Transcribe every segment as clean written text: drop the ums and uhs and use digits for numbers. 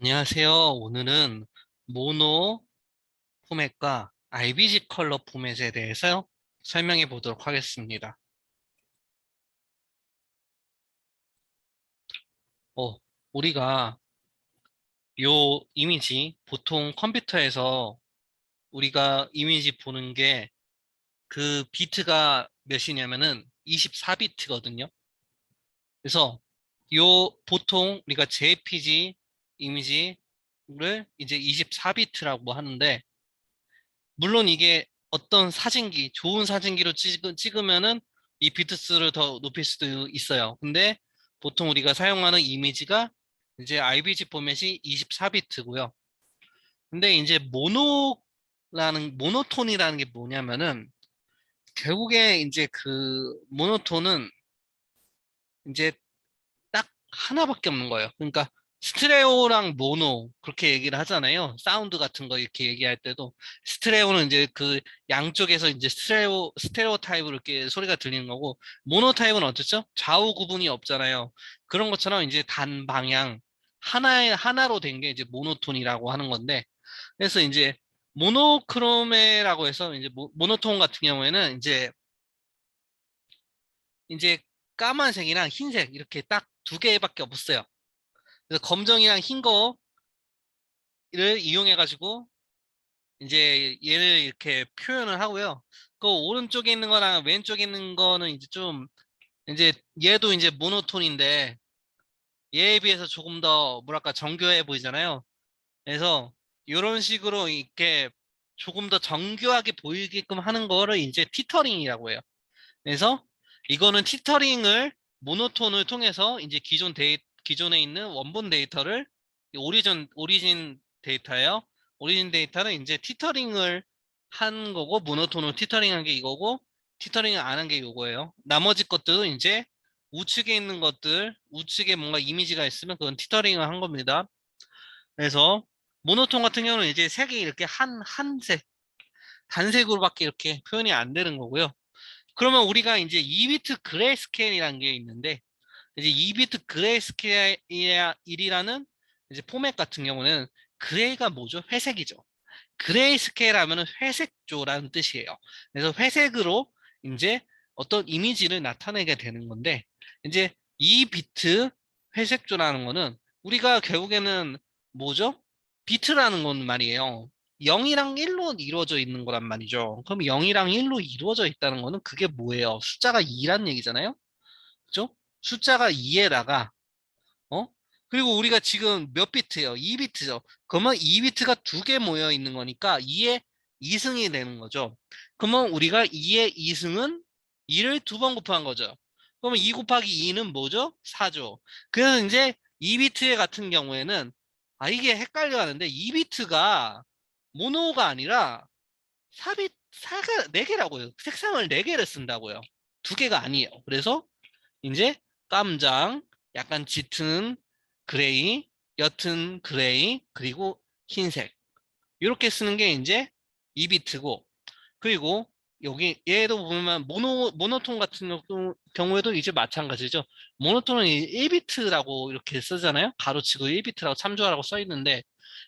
안녕하세요. 오늘은 모노 포맷과 IBG 컬러 포맷에 대해서 설명해 보도록 하겠습니다. 어, 우리가 요 이미지, 보통 컴퓨터에서 우리가 이미지 보는 게 그 비트가 몇이냐면은 24비트거든요. 그래서 보통 우리가 JPG 이미지를 이제 24비트라고 하는데, 물론 이게 어떤 사진기, 좋은 사진기로 찍으면은 이 비트수를 더 높일 수도 있어요. 근데 보통 우리가 사용하는 이미지가 이제 IBG 포맷이 24비트고요. 근데 이제 모노톤이라는 게 뭐냐면은, 결국에 이제 그 모노톤은 이제 딱 하나밖에 없는 거예요. 그러니까 스테레오랑 모노 그렇게 얘기를 하잖아요. 사운드 같은 거 이렇게 얘기할 때도 스테레오는 이제 그 양쪽에서 이제 스테레오 타입으로 이렇게 소리가 들리는 거고, 모노 타입은 어떻죠? 좌우 구분이 없잖아요. 그런 것처럼 이제 단 방향 하나로 된 게 이제 모노톤이라고 하는 건데, 그래서 이제 모노크로메라고 해서 이제 모노톤 같은 경우에는 이제 까만색이랑 흰색 이렇게 딱 두 개밖에 없어요. 그래서 검정이랑 흰 거를 이용해 가지고 이제 얘를 이렇게 표현을 하고요. 그 오른쪽에 있는 거랑 왼쪽에 있는 거는 이제 좀, 이제 얘도 이제 모노톤인데 얘에 비해서 조금 더 뭐랄까 정교해 보이잖아요. 그래서 이런 식으로 이렇게 조금 더 정교하게 보이게끔 하는 거를 이제 티터링이라고 해요. 그래서 이거는 티터링을, 모노톤을 통해서 이제 기존에 있는 원본 데이터를, 오리진 데이터예요. 오리진 데이터는 이제 티터링을 한 거고, 모노톤을 티터링한 게 이거고, 티터링을 안 한 게 이거예요. 나머지 것들은 이제 우측에 있는 것들, 우측에 뭔가 이미지가 있으면 그건 티터링을 한 겁니다. 그래서 모노톤 같은 경우는 이제 색이 이렇게 한색, 단색으로밖에 이렇게 표현이 안 되는 거고요. 그러면 우리가 이제 2비트 그레이스케일이라는 게 있는데, 이제 2비트 그레이스케일이라는 이제 포맷 같은 경우는, 그레이가 뭐죠? 회색이죠. 그레이스케일 하면은 회색조라는 뜻이에요. 그래서 회색으로 이제 어떤 이미지를 나타내게 되는 건데, 이제 2비트 회색조라는 거는 우리가 결국에는 뭐죠? 비트라는 건 말이에요. 0이랑 1로 이루어져 있는 거란 말이죠. 그럼 0이랑 1로 이루어져 있다는 거는 그게 뭐예요? 숫자가 2란 얘기잖아요? 그죠? 숫자가 2에다가, 어? 그리고 우리가 지금 몇 비트예요? 2비트죠. 그러면 2비트가 두 개 모여 있는 거니까 2의 2승이 되는 거죠. 그러면 우리가 2의 2승은 2를 두 번 곱한 거죠. 그러면 2 곱하기 2는 뭐죠? 4죠. 그래서 이제 2비트 같은 경우에는, 이게 헷갈려 하는데, 2비트가 모노가 아니라 4가 4개라고요. 색상을 4개를 쓴다고요. 두 개가 아니에요. 그래서 이제 깜장, 약간 짙은 그레이, 옅은 그레이, 그리고 흰색. 이렇게 쓰는 게 이제 2비트고, 그리고 여기 얘도 보면 모노톤 같은 경우에도 이제 마찬가지죠. 모노톤은 1비트라고 이렇게 쓰잖아요. 가로치고 1비트라고 참조하라고 써 있는데,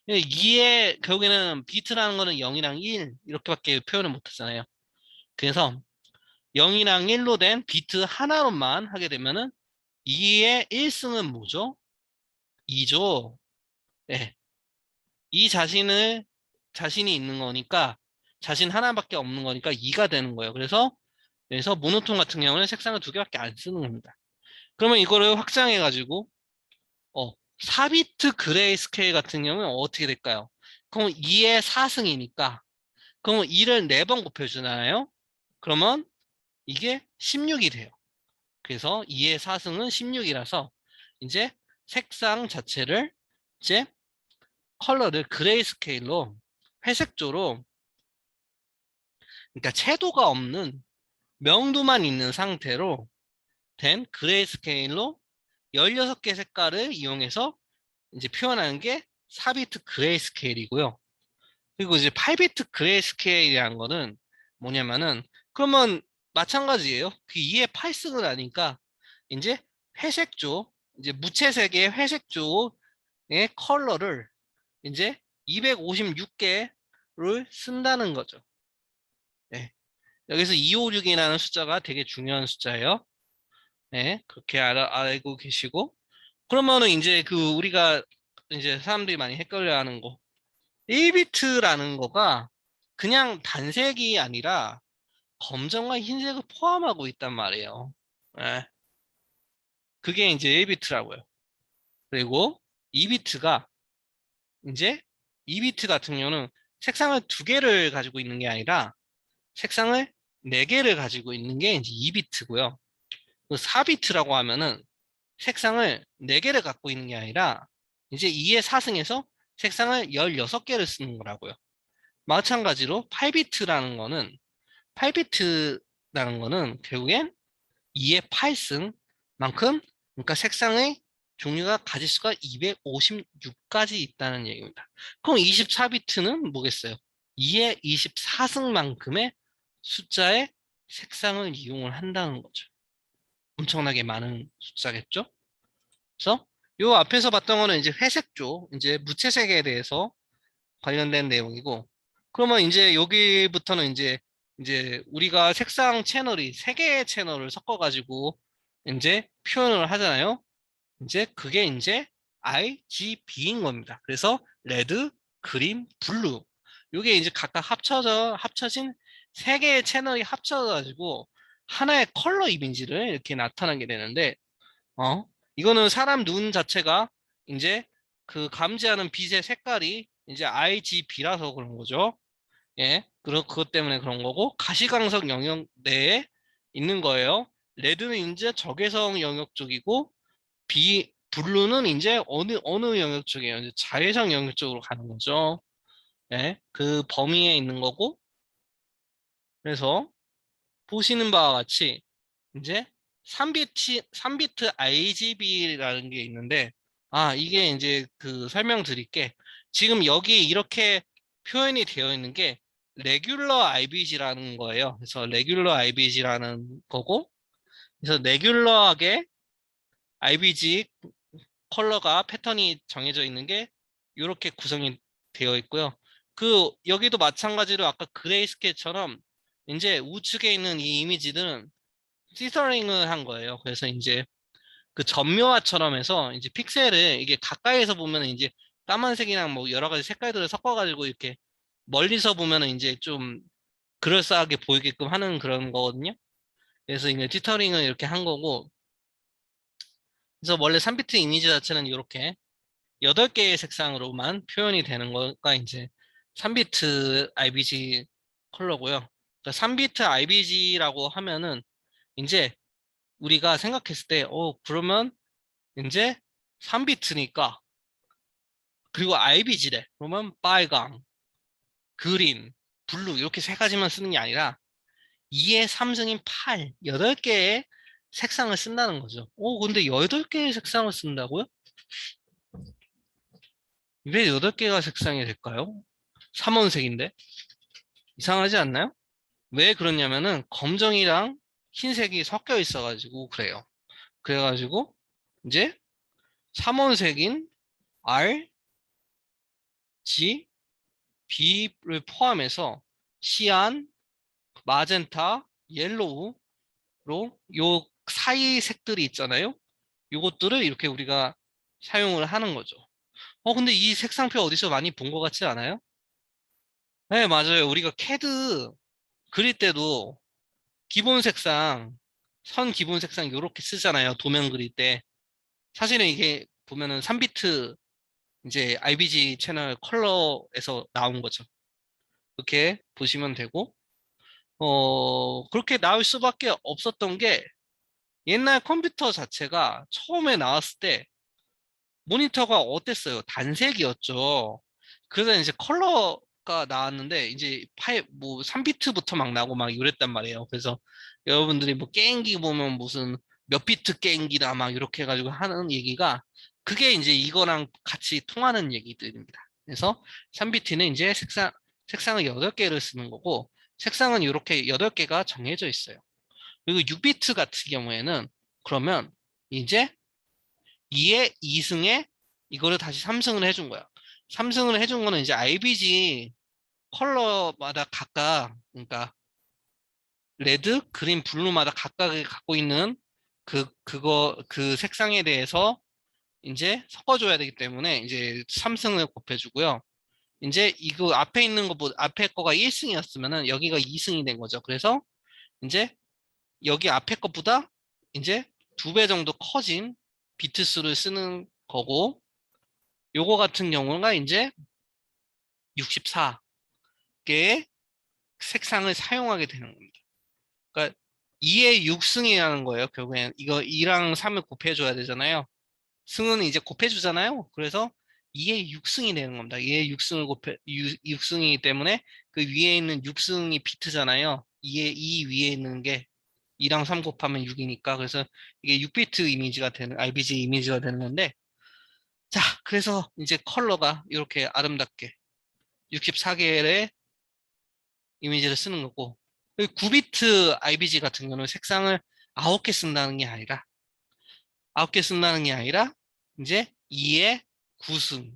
이에 결국에는 비트라는 거는 0이랑 1 이렇게밖에 표현을 못 하잖아요. 그래서 0이랑 1로 된 비트 하나로만 하게 되면은 2의 1승은 뭐죠? 2죠. 네. 이 자신이 있는 거니까, 자신 하나밖에 없는 거니까 2가 되는 거예요. 그래서 모노톤 같은 경우는 색상을 두 개밖에 안 쓰는 겁니다. 그러면 이거를 확장해 가지고 4비트 그레이 스케일 같은 경우는 어떻게 될까요? 그럼 2의 4승이니까, 그러면 2를 4번 곱해주나요? 그러면 이게 16이 돼요. 그래서 2의 4승은 16이라서 이제 색상 자체를, 이제 컬러를 그레이 스케일로, 회색조로, 그러니까 채도가 없는, 명도만 있는 상태로 된 그레이 스케일로 16개 색깔을 이용해서 이제 표현하는 게 4비트 그레이 스케일이고요. 그리고 이제 8비트 그레이 스케일이라는 거는 뭐냐면은, 그러면 마찬가지예요. 그 2의 8승을 하니까 이제 회색조, 이제 무채색의 회색조 컬러를 이제 256개를 쓴다는 거죠. 네. 여기서 256이라는 숫자가 되게 중요한 숫자예요. 네, 그렇게 알고 계시고. 그러면은 이제 그 우리가 이제 사람들이 많이 헷갈려하는 거. 1비트라는 거가 그냥 단색이 아니라 검정과 흰색을 포함하고 있단 말이에요. 네, 그게 이제 1비트라고요. 그리고 2비트가 이제 2비트 같은 경우는 색상을 두 개를 가지고 있는 게 아니라 색상을 네 개를 가지고 있는 게 이제 2비트고요. 4비트라고 하면은 색상을 4개를 갖고 있는 게 아니라 이제 2의 4승에서 색상을 16개를 쓰는 거라고요. 마찬가지로 8비트라는 거는 결국엔 2의 8승만큼 그러니까 색상의 종류가 가질 수가 256가지 있다는 얘기입니다. 그럼 24비트는 뭐겠어요? 2의 24승만큼의 숫자의 색상을 이용을 한다는 거죠. 엄청나게 많은 숫자겠죠? 그래서 요 앞에서 봤던 거는 이제 회색조, 이제 무채색에 대해서 관련된 내용이고, 그러면 이제 여기부터는 이제 우리가 색상 채널이 세 개의 채널을 섞어가지고 이제 표현을 하잖아요. 이제 그게 이제 RGB인 겁니다. 그래서 레드, 그린, 블루. 요게 이제 각각 합쳐진 세 개의 채널이 합쳐가지고 하나의 컬러 이미지를 이렇게 나타나게 되는데, 어? 이거는 사람 눈 자체가 이제 그 감지하는 빛의 색깔이 이제 RGB라서 그런 거죠. 예. 그것 때문에 그런 거고, 가시광석 영역 내에 있는 거예요. 레드는 이제 적외선 영역 쪽이고, 블루는 이제 어느 영역 쪽이에요. 이제 자외선 영역 쪽으로 가는 거죠. 예. 그 범위에 있는 거고, 그래서 보시는 바와 같이 이제 3비트 RGB라는 게 있는데, 이게 이제 그 설명드릴게. 지금 여기 이렇게 표현이 되어 있는 게 레귤러 RBG라는 거예요. 그래서 레귤러 RBG라는 거고, 그래서 레귤러하게 RBG 컬러가 패턴이 정해져 있는 게 이렇게 구성이 되어 있고요. 그 여기도 마찬가지로 아까 그레이스케일처럼 이제 우측에 있는 이 이미지들은 시서링을 한 거예요. 그래서 이제 그 점묘화처럼 해서 이제 픽셀을 이게 가까이에서 보면 이제 까만색이랑 뭐 여러 가지 색깔들을 섞어가지고 이렇게 멀리서 보면은 이제 좀 그럴싸하게 보이게끔 하는 그런 거거든요. 그래서 이제 티터링을 이렇게 한 거고, 그래서 원래 3비트 이미지 자체는 이렇게 8개의 색상으로만 표현이 되는 거가 이제 3비트 RBG 컬러고요. 그러니까 3비트 RBG라고 하면은 이제 우리가 생각했을 때, 그러면 이제 3비트니까, 그리고 RBG래. 그러면 빨강, 그린, 블루, 이렇게 세 가지만 쓰는 게 아니라 2의 3승인 8, 8개의 색상을 쓴다는 거죠. 근데 8개의 색상을 쓴다고요? 왜 8개가 색상이 될까요? 3원색인데? 이상하지 않나요? 왜 그러냐면은 검정이랑 흰색이 섞여 있어가지고 그래요. 그래가지고 이제 3원색인 R, G, B를 포함해서 시안, 마젠타, 옐로우로 요 사이 색들이 있잖아요. 요것들을 이렇게 우리가 사용을 하는 거죠. 근데 이 색상표 어디서 많이 본 것 같지 않아요? 네, 맞아요. 우리가 캐드 그릴 때도 기본 색상, 선 기본 색상 요렇게 쓰잖아요. 도면 그릴 때. 사실은 이게 보면은 3비트 이제 RBG 채널 컬러에서 나온 거죠. 그렇게 보시면 되고, 그렇게 나올 수밖에 없었던 게 옛날 컴퓨터 자체가 처음에 나왔을 때 모니터가 어땠어요? 단색이었죠. 그래서 이제 컬러가 나왔는데 이제 뭐 3비트부터 막 나고 막 이랬단 말이에요. 그래서 여러분들이 뭐 게임기 보면 무슨 몇 비트 게임기다 막 이렇게 해가지고 하는 얘기가 그게 이제 이거랑 같이 통하는 얘기들입니다. 그래서 3비트는 이제 색상을 8개를 쓰는 거고 색상은 이렇게 8개가 정해져 있어요. 그리고 6비트 같은 경우에는 그러면 이제 2의 2승에 이거를 다시 3승을 해준 거야. 3승을 해준 거는 이제 IBG 컬러마다 각각, 그러니까 레드, 그린, 블루마다 각각 갖고 있는 그 색상에 대해서 이제 섞어줘야 되기 때문에 이제 3승을 곱해주고요. 이제 이거 앞에 있는 거보다 앞에 거가 1승이었으면은 여기가 2승이 된 거죠. 그래서 이제 여기 앞에 것보다 이제 2배 정도 커진 비트 수를 쓰는 거고, 요거 같은 경우가 이제 64개의 색상을 사용하게 되는 겁니다. 그러니까 2의 6승이라는 거예요. 결국엔 이거 2랑 3을 곱해줘야 되잖아요. 승은 이제 곱해주잖아요. 그래서 2의 6승이 되는 겁니다. 2의 6승을 곱해 6승이기 때문에 그 위에 있는 6승이 비트잖아요. 2의 2 위에 있는 게 2랑 3 곱하면 6이니까 그래서 이게 6비트 이미지가 되는 RBG 이미지가 되는 건데, 자, 그래서 이제 컬러가 이렇게 아름답게 64개의 이미지를 쓰는 거고, 9비트 IBG 같은 경우는 색상을 9개 쓴다는 게 아니라 9개 쓴다는 게 아니라 이제 2의 9승,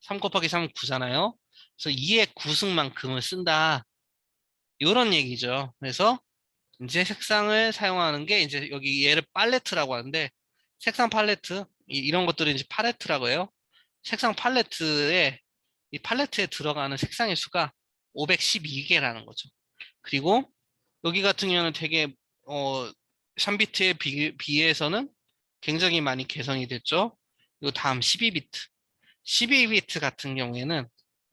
3 곱하기 3은 9잖아요. 그래서 2의 9승만큼을 쓴다. 이런 얘기죠. 그래서 이제 색상을 사용하는 게 이제 여기 얘를 팔레트라고 하는데, 색상 팔레트 이런 것들을 이제 팔레트라고 해요. 색상 팔레트에 이 팔레트에 들어가는 색상의 수가 512개라는 거죠. 그리고 여기 같은 경우는 되게 어 3비트에 비해서는 굉장히 많이 개선이 됐죠. 그리고 다음 12비트. 12비트 같은 경우에는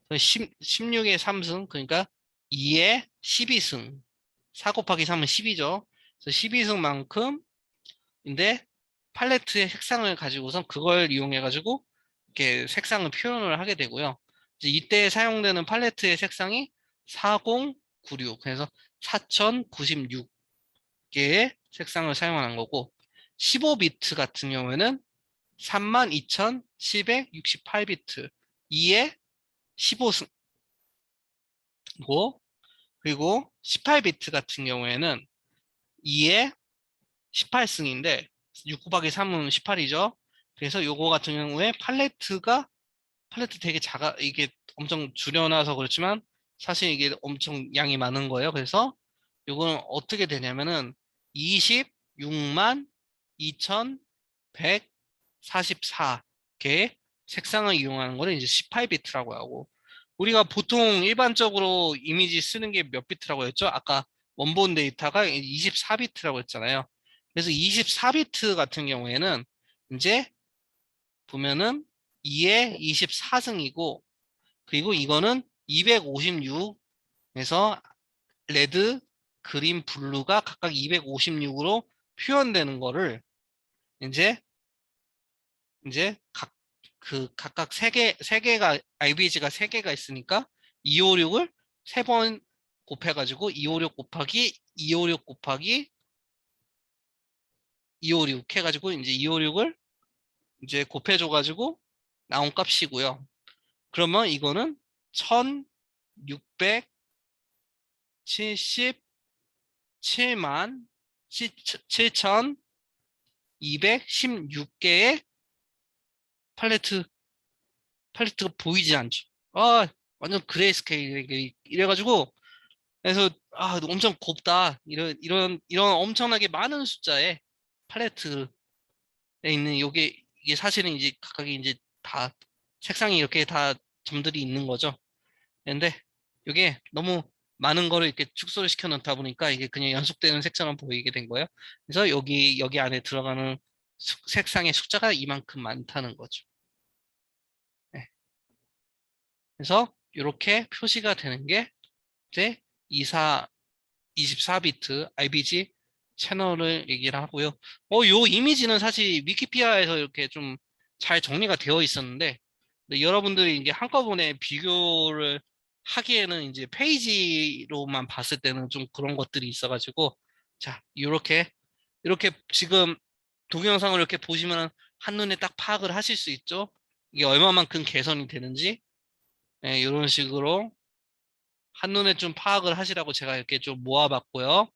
16의 3승, 그러니까 2의 12승. 4 곱하기 3은 10이죠. 그래서 12승만큼, 인데 팔레트의 색상을 가지고선 그걸 이용해 가지고 이렇게 색상을 표현을 하게 되고요. 이제 이때 사용되는 팔레트의 색상이 4096, 그래서 4096개의 색상을 사용하는 거고, 15비트 같은 경우에는 32,768비트 2의 15승이고, 그리고 18비트 같은 경우에는 2의 18승인데 6 곱하기 3은 18이죠. 그래서 요거 같은 경우에 팔레트 되게 작아, 이게 엄청 줄여놔서 그렇지만 사실 이게 엄청 양이 많은 거예요. 그래서 요거는 어떻게 되냐면은 26만 2,144개의 색상을 이용하는 거를 이제 18비트라고 하고, 우리가 보통 일반적으로 이미지 쓰는 게 몇 비트라고 했죠? 아까 원본 데이터가 24비트라고 했잖아요. 그래서 24비트 같은 경우에는 이제 보면은 2의 24승이고, 그리고 이거는 256에서 레드, 그린, 블루가 각각 256으로 표현되는 거를 이제 각각 세 개가 IBG가 세 개가 있으니까 256을 세 번 곱해가지고 256 곱하기 256 곱하기 256 해가지고 이제 256을 이제 곱해줘가지고 나온 값이고요. 그러면 이거는 1677만 7,216개의 팔레트 팔레트가 보이지 않죠. 아, 완전 그레이스케일 이래가지고, 그래서 엄청 곱다, 이런 엄청나게 많은 숫자의 팔레트에 있는 요게, 이게 사실은 이제 각각이 이제 다 색상이 이렇게 다 점들이 있는 거죠. 근데 이게 너무 많은 거를 이렇게 축소를 시켜 놓다 보니까 이게 그냥 연속되는 색상을 보이게 된 거예요. 그래서 여기 안에 들어가는 색상의 숫자가 이만큼 많다는 거죠. 네. 그래서 이렇게 표시가 되는 게 이제 24비트 IBG 채널을 얘기를 하고요. 요 이미지는 사실 위키피디아에서 이렇게 좀 잘 정리가 되어 있었는데, 근데 여러분들이 이제 한꺼번에 비교를 하기에는 이제 페이지로만 봤을 때는 좀 그런 것들이 있어가지고, 자, 이렇게 지금 동영상을 이렇게 보시면 한눈에 딱 파악을 하실 수 있죠? 이게 얼마만큼 개선이 되는지, 네, 이런 식으로 한눈에 좀 파악을 하시라고 제가 이렇게 좀 모아봤고요.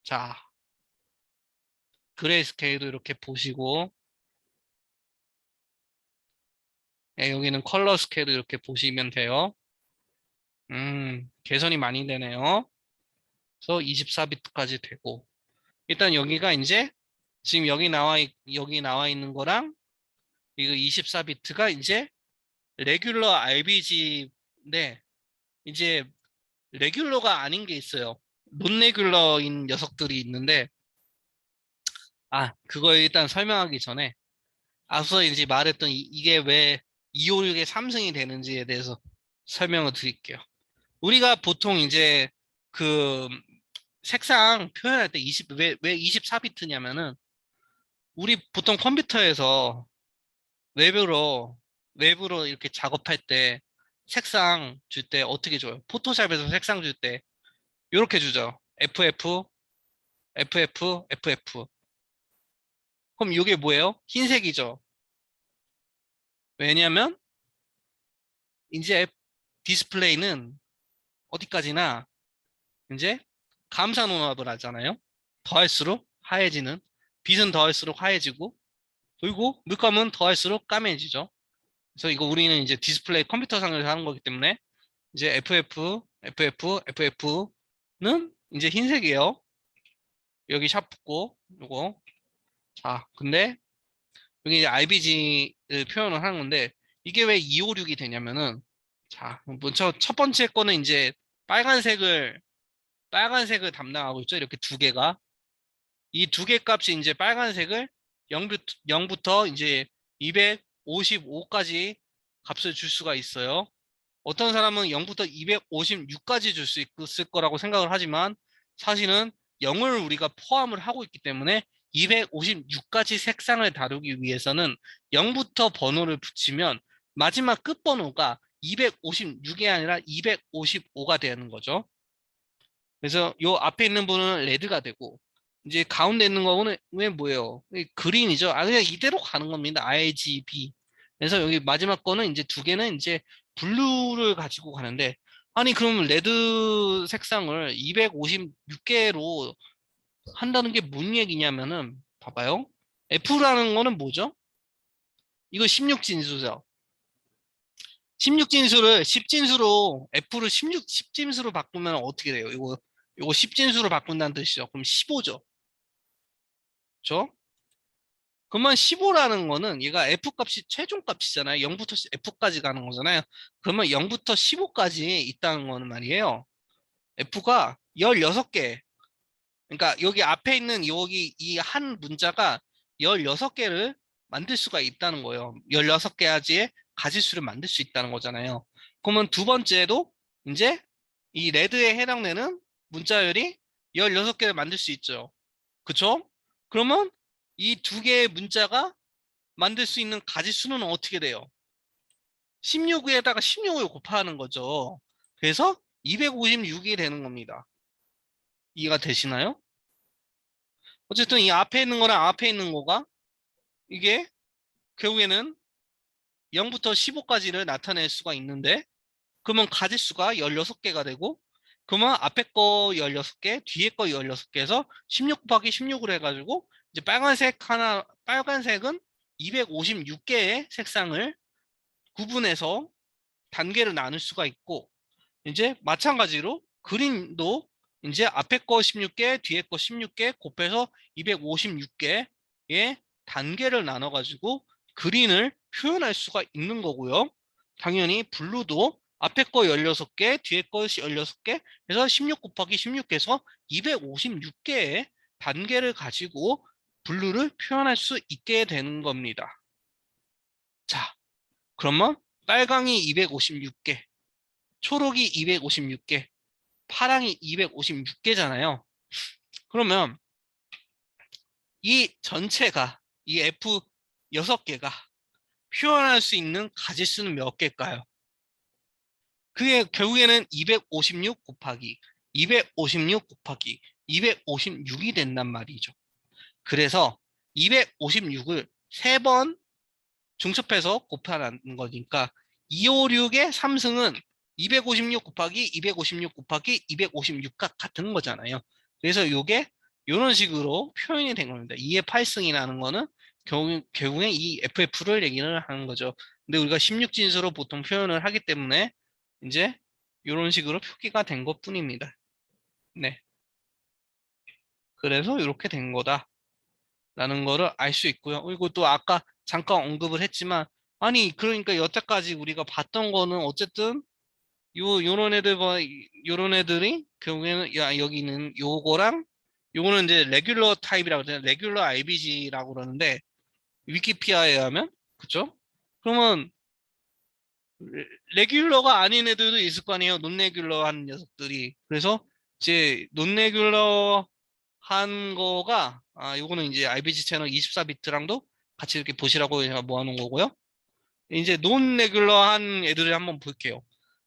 자, 그레이스케일도 이렇게 보시고, 예, 여기는 컬러 스케일 이렇게 보시면 돼요. 개선이 많이 되네요. 그래서 24비트까지 되고. 일단 여기가 이제 지금 여기 나와 있는 거랑 이거 24비트가 이제 레귤러 RBG인데 이제 레귤러가 아닌 게 있어요. 논 레귤러인 녀석들이 있는데 그거 일단 설명하기 전에 앞서 이제 말했던 이게 왜 256의 3승이 되는지에 대해서 설명을 드릴게요. 우리가 보통 이제 그 색상 표현할 때 왜 24비트냐면은 우리 보통 컴퓨터에서 웹으로 웹으로 이렇게 작업할 때 색상 줄 때 어떻게 줘요? 포토샵에서 색상 줄 때 이렇게 주죠. FF, FF, FF. 그럼 이게 뭐예요? 흰색이죠. 왜냐면 이제 디스플레이는 어디까지나 이제 감사 논합을 하잖아요. 더할수록 하얘지는 빛은 더할수록 하얘지고 그리고 물감은 더할수록 까매지죠. 그래서 이거 우리는 이제 디스플레이 컴퓨터 상에서 하는 거기 때문에 이제 FF, FF, FF는 이제 흰색이에요. 여기 샵 붙고 요거. 자, 근데 여기 이제 RBG를 표현을 하는 건데 이게 왜 256이 되냐면은 자, 먼저 첫 번째 거는 이제 빨간색을 담당하고 있죠. 이렇게 두 개가. 이 두 개 값이 이제 빨간색을 0부터 이제 255까지 값을 줄 수가 있어요. 어떤 사람은 0부터 256까지 줄 수 있을 거라고 생각을 하지만 사실은 0을 우리가 포함을 하고 있기 때문에 256가지 색상을 다루기 위해서는 0부터 번호를 붙이면 마지막 끝번호가 256이 아니라 255가 되는 거죠. 그래서 요 앞에 있는 분은 레드가 되고 이제 가운데 있는 거는 왜 뭐예요? 그린이죠. 그냥 이대로 가는 겁니다. RGB. 그래서 여기 마지막 거는 이제 두 개는 이제 블루를 가지고 가는데 아니 그럼 레드 색상을 256개로 한다는 게 뭔 얘기냐면은 봐봐요. F라는 거는 뭐죠? 이거 16진수죠. 16진수를 10진수로 F를 10진수로 바꾸면 어떻게 돼요? 이거 10진수로 바꾼다는 뜻이죠. 그럼 15죠. 그렇죠? 그러면 15라는 거는 얘가 F 값이 최종 값이잖아요. 0부터 F까지 가는 거잖아요. 그러면 0부터 15까지 있다는 거는 말이에요. F가 16개. 그러니까 여기 앞에 있는 여기 이 한 문자가 16개를 만들 수가 있다는 거예요. 16개까지의 가지수를 만들 수 있다는 거잖아요. 그러면 두 번째도 이제 이 레드에 해당되는 문자열이 16개를 만들 수 있죠. 그쵸? 그러면 이 두 개의 문자가 만들 수 있는 가지수는 어떻게 돼요? 16에다가 16을 곱하는 거죠. 그래서 256이 되는 겁니다. 이해가 되시나요? 어쨌든 이 앞에 있는 거랑 앞에 있는 거가 이게 결국에는 0부터 15까지를 나타낼 수가 있는데 그러면 가지수가 16개가 되고 그러면 앞에 거 16개, 뒤에 거 16개에서 16 곱하기 16을 해가지고 이제 빨간색은 256개의 색상을 구분해서 단계를 나눌 수가 있고 이제 마찬가지로 그린도 이제 앞에 거 16개, 뒤에 거 16개 곱해서 256개의 단계를 나눠가지고 그린을 표현할 수가 있는 거고요. 당연히 블루도 앞에 거 16개, 뒤에 거 16개 해서 16 곱하기 16해서 256개의 단계를 가지고 블루를 표현할 수 있게 되는 겁니다. 자, 그러면 빨강이 256개, 초록이 256개, 파랑이 256개잖아요. 그러면 이 전체가 이 F 6개가 표현할 수 있는 가지수는 몇 개일까요? 그게 결국에는 256 곱하기 256 곱하기 256이 된단 말이죠. 그래서 256을 3번 중첩해서 곱하는 거니까 256의 3승은 256 곱하기 256 곱하기 256과 같은 거잖아요. 그래서 이게 이런 식으로 표현이 된 겁니다. 2의 8승이라는 거는 결국에 이 FF를 얘기를 하는 거죠. 근데 우리가 16진수로 보통 표현을 하기 때문에 이제 이런 식으로 표기가 된 것뿐입니다. 네. 그래서 이렇게 된 거다라는 거를 알 수 있고요. 그리고 또 아까 잠깐 언급을 했지만 아니 그러니까 여태까지 우리가 봤던 거는 어쨌든 요런 애들 요런 애들이 결국에는 야 여기는 요거랑 요거는 이제 레귤러 타입이라고 그러잖아요. 레귤러 IBG라고 그러는데 위키피디아에 하면 그쵸? 그러면 레귤러가 아닌 애들도 있을 거 아니에요. 논레귤러 한 녀석들이. 그래서 이제 논레귤러 한 거가 요거는 이제 IBG 채널 24비트랑도 같이 이렇게 보시라고 제가 모아놓은 거고요. 이제 논 레귤러한 애들을 한번 볼게요.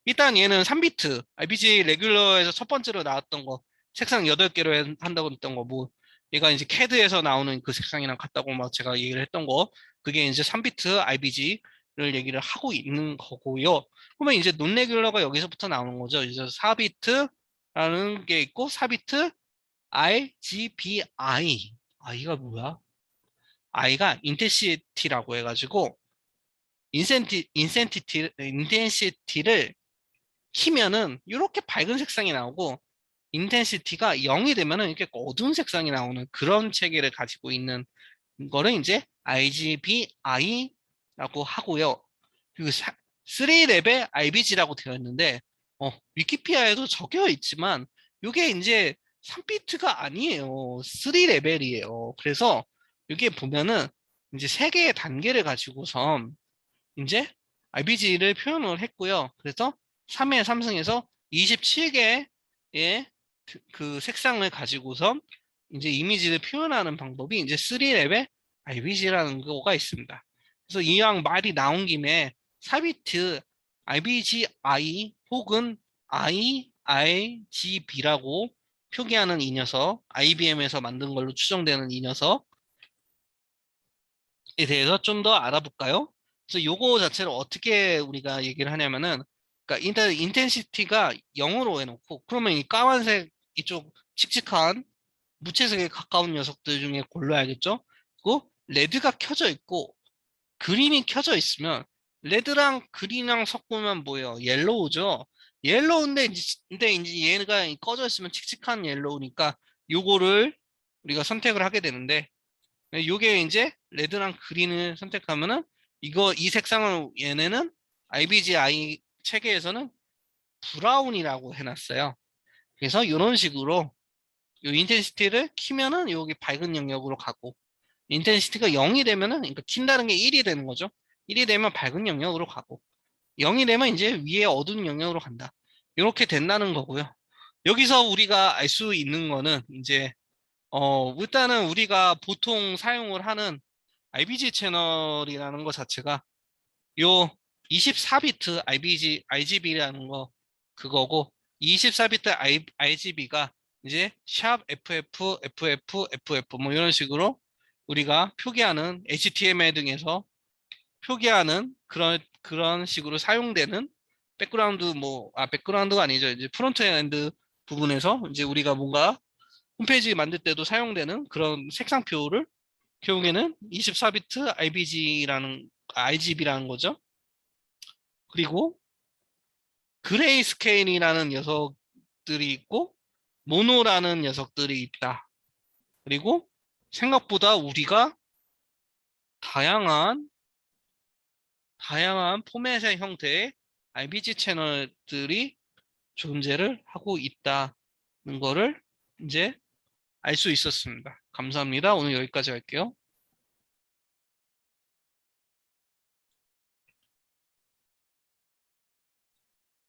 일단 얘는 3비트 IBG 레귤러에서 첫 번째로 나왔던 거 색상 8개로 한다고 했던 거 뭐 얘가 이제 캐드에서 나오는 그 색상이랑 같다고 막 제가 얘기를 했던 거 그게 이제 3비트 IBG를 얘기를 하고 있는 거고요. 그러면 이제 논 레귤러가 여기서부터 나오는 거죠. 이제 4비트라는 게 있고 4비트 RGBI 이가 뭐야? I가 인텐시티라고 해가지고 인텐시티를 키면은 이렇게 밝은 색상이 나오고 인텐시티가 0이 되면은 이렇게 어두운 색상이 나오는 그런 체계를 가지고 있는 거를 이제 RGBI라고 하고요. 그리고 3레벨 IBG라고 되어 있는데 위키피디아에도 적혀 있지만 이게 이제 3비트가 아니에요. 3레벨이에요. 그래서 이게 보면은 이제 세 개의 단계를 가지고서 이제 IBG를 표현을 했고요. 그래서 3회 3승에서 27개의 그 색상을 가지고서 이제 이미지를 표현하는 방법이 이제 3레벨 IBG라는 거가 있습니다. 그래서 이왕 말이 나온 김에 4비트 IBGI 혹은 IRGB라고 표기하는 이 녀석, IBM에서 만든 걸로 추정되는 이 녀석 에 대해서 좀 더 알아볼까요? 그래서 요거 자체를 어떻게 우리가 얘기를 하냐면은, 그러니까 일단 인텐시티가 0으로 해놓고, 그러면 이 까만색 이쪽 칙칙한 무채색에 가까운 녀석들 중에 골라야겠죠? 그리고 레드가 켜져 있고 그린이 켜져 있으면 레드랑 그린이랑 섞으면 뭐예요? 옐로우죠. 옐로우인데 이제 얘가 꺼져 있으면 칙칙한 옐로우니까 요거를 우리가 선택을 하게 되는데 요게 이제 레드랑 그린을 선택하면은 이 색상을 얘네는 IBGI 체계에서는 브라운이라고 해놨어요. 그래서 이런 식으로 요 인텐시티를 키면은 여기 밝은 영역으로 가고 인텐시티가 0이 되면은 그러니까 킨다는 게 1이 되는 거죠. 1이 되면 밝은 영역으로 가고 0이 되면 이제 위에 어두운 영역으로 간다. 이렇게 된다는 거고요. 여기서 우리가 알 수 있는 거는 이제 일단은 우리가 보통 사용을 하는 IBG 채널이라는 것 자체가 요 24비트 IGB라는 거 그거고 24비트 RGB가 이제 샵 FF, FF, FF 뭐 이런 식으로 우리가 표기하는 HTML 등에서 표기하는 그런 식으로 사용되는 백그라운드가 아니죠. 이제 프론트엔드 부분에서 이제 우리가 뭔가 홈페이지 만들 때도 사용되는 그런 색상표를 결국에는 24비트 RGB라는 거죠. 그리고 그레이 스케일이라는 녀석들이 있고 모노라는 녀석들이 있다. 그리고 생각보다 우리가 다양한 포맷의 형태의 IBG 채널들이 존재를 하고 있다는 거를 이제 알 수 있었습니다. 감사합니다. 오늘 여기까지 할게요.